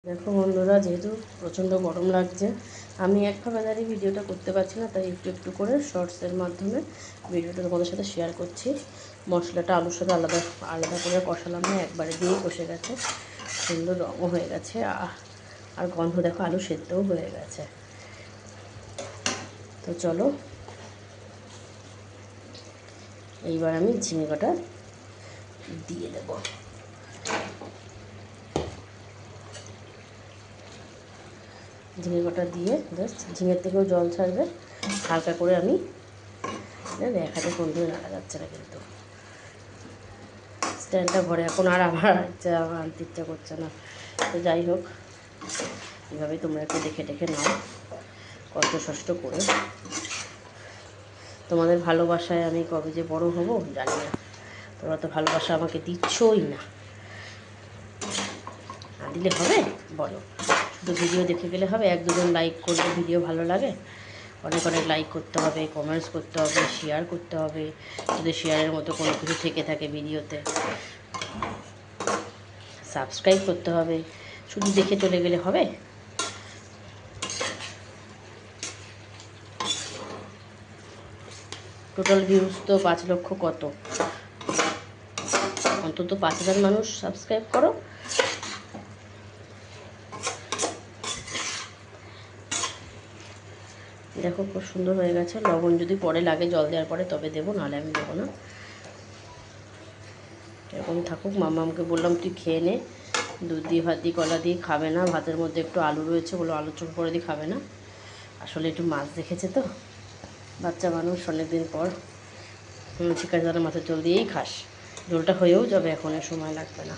দেখো বন্ধুরা, যেহেতু প্রচণ্ড গরম লাগছে, আমি একভাবে দাঁড়িয়ে ভিডিওটা করতে পারছি না, তাই একটু একটু করে শর্টসের মাধ্যমে ভিডিওটা তোমাদের সাথে শেয়ার করছি। মশলাটা আলুর সাথে আলাদা আলাদা করে কষালাম না, একবারে দিয়েই কষে গেছে, সুন্দর রঙও হয়ে গেছে, আর গন্ধ দেখো আলু সেদ্ধও হয়ে গেছে। তো চলো এইবার আমি ঝিঙে কটা দিয়ে দেবো। ঝিঙে কটা দিয়ে জাস্ট ঝিঙের থেকেও জল ছাড়বে, হালকা করে আমি এক হাতে কোন ধরে নাড়া যাচ্ছে না, কিন্তু স্ট্যান্ডটা ঘরে এখন আর আমার আনতে ইচ্ছা করছে না। তো যাই হোক, এভাবেই তোমরা একটু দেখে দেখে নাও, কষ্ট সষ্ট করে। তোমাদের ভালোবাসায় আমি কবে যে বড় হব জানি না, তোমরা তো ভালোবাসা আমাকে দিচ্ছই না, দিলে হবে বলো? শুধু ভিডিও দেখে গেলে হবে? এক দুজন লাইক করলে ভিডিও ভালো লাগে, অনেক অনেক লাইক করতে হবে, কমেন্টস করতে হবে, শেয়ার করতে হবে, যদি শেয়ারের মতো কোনো কিছু থেকে থাকে ভিডিওতে, সাবস্ক্রাইব করতে হবে। শুধু দেখে চলে গেলে হবে? টোটাল ভিউজ তো 5 লক্ষ কত, অন্তত 5,000 মানুষ সাবস্ক্রাইব করো। দেখো খুব সুন্দর হয়ে গেছে। লবণ যদি পরে লাগে জল দেওয়ার পরে তবে দেবো, নাহলে আমি দেবো না। এরকম থাকুক। মামাকে বললাম তুই খেয়ে নে, দুধ দিয়ে ভাত দিয়ে কলা দিয়ে খাবে না, ভাতের মধ্যে একটু আলু রয়েছে বলে আলু চোখ করে দিয়ে খাবে না। আসলে একটু মাছ দেখেছে তো, বাচ্চা মানুষ অনেক দিন পর চিকেন জানা মাছের ঝোল দিয়েই খাস, ঝোলটা হয়েও যাবে, এখন সময় লাগবে না।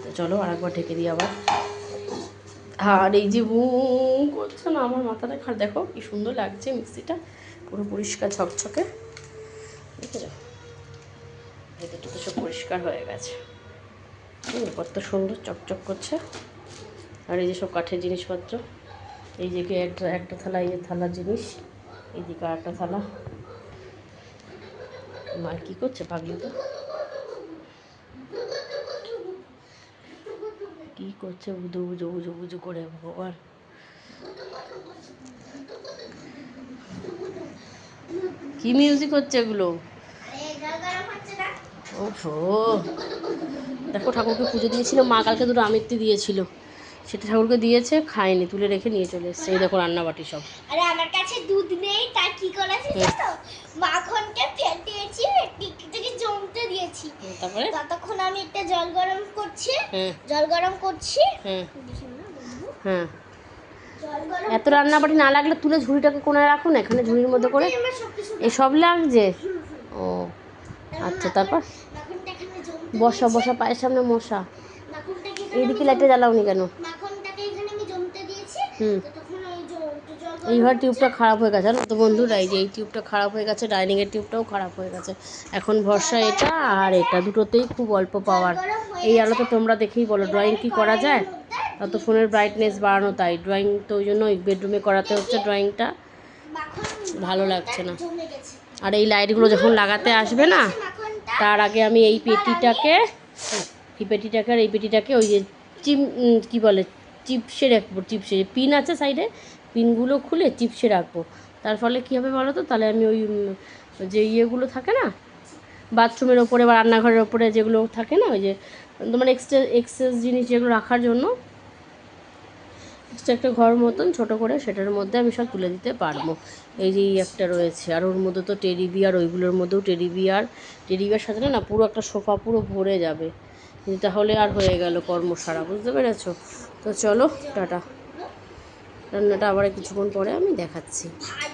তো চলো আরেকবার ঢেকে দিই আবার। আর এই যে করছে না আমার মাথাটা খাট, দেখো কি সুন্দর লাগছে, মিক্সিটা পুরো পরিষ্কার ঝকঝকে, বুঝেছো? ভেতরটা তো সব পরিষ্কার হয়ে গেছে, কত সুন্দর চকচক করছে। আর এই যে সব কাঠের জিনিসপত্র, এই যে একটা থালা, এই যে থালার জিনিস, এইদিকে আর একটা থালা। মা কী করছে পাগলি তো, কী করছে বুঝু বুঝু বুঝু বুঝু করে, ভগবান। কি মিউজিক হচ্ছে এগুলো? ওহো, দেখো ঠাকুরকে পুজো দিয়েছিল মা, কালকে দুটো আমিত্তি দিয়েছিল, সেটা ঠাকুরকে দিয়েছে, খায়নি, তুলে রেখে নিয়ে চলে এসছে। এই দেখো রান্নাবাটি সব। আরে আমার কাছে দুধ নেই, তাই কি করেছি জানো, মাখনকে ফেটিয়েছি, টিকটিকি জমতে দিয়েছি, তারপরে ততক্ষণ আমি একটা জল গরম করছি, হ্যাঁ এত রান্নাবাটি না লাগলে তুলে ঝুড়িটাকে কোনায় রাখুন, এখানে ঝুড়ির মধ্যে করে এই সব লাগছে। ও আচ্ছা, তারপর বসা বসা, পায়ের সামনে মশা, এইদিকে লাইটে জ্বালাওনি কেন? এইবার টিউবটা খারাপ হয়ে গেছে, জানো তো বন্ধুরা, এই যে এই টিউবটা খারাপ হয়ে গেছে, ডাইনিংয়ের টিউবটাও খারাপ হয়ে গেছে। এখন ভরসা এটা আর এটা, দুটোতেই খুব অল্প পাওয়ার। এই আলোতে তোমরা দেখেই বলো ড্রয়িং কি করা যায়? তত ফোনের ব্রাইটনেস বাড়ানো, তাই ড্রয়িং তো ওই জন্য বেডরুমে করাতে হচ্ছে, ড্রয়িংটা ভালো লাগছে না। আর এই লাইটগুলো যখন লাগাতে আসবে না, তার আগে আমি এই পেটিটাকে আর এই পেটিটাকে ওই যে কী বলে চিপসে রাখবো, চিপসে পিন আছে সাইডে, পিনগুলো খুলে চিপসে রাখবো। তার ফলে কী হবে বলো তো, তাহলে আমি ওই যে ইয়েগুলো থাকে না বাথরুমের ওপরে বা রান্নাঘরের ওপরে যেগুলো থাকে না, ওই যে তোমার এক্সেস জিনিস যেগুলো রাখার জন্য এক্সট্রা একটা ঘর মতন ছোটো করে, সেটার মধ্যে আমি সব তুলে দিতে পারবো। এই যে একটা রয়েছে, আর ওর মধ্যে তো টেডি বিয়ার, ওইগুলোর মধ্যেও টেডি বিয়ার সাজানো না, পুরো একটা সোফা পুরো ভরে যাবে, কিন্তু তাহলে আর হয়ে গেল কর্মসারা, বুঝতে পেরেছো? তো চলো টাটা, রান্নাটা আবার কিছুক্ষণ পরে আমি দেখাচ্ছি।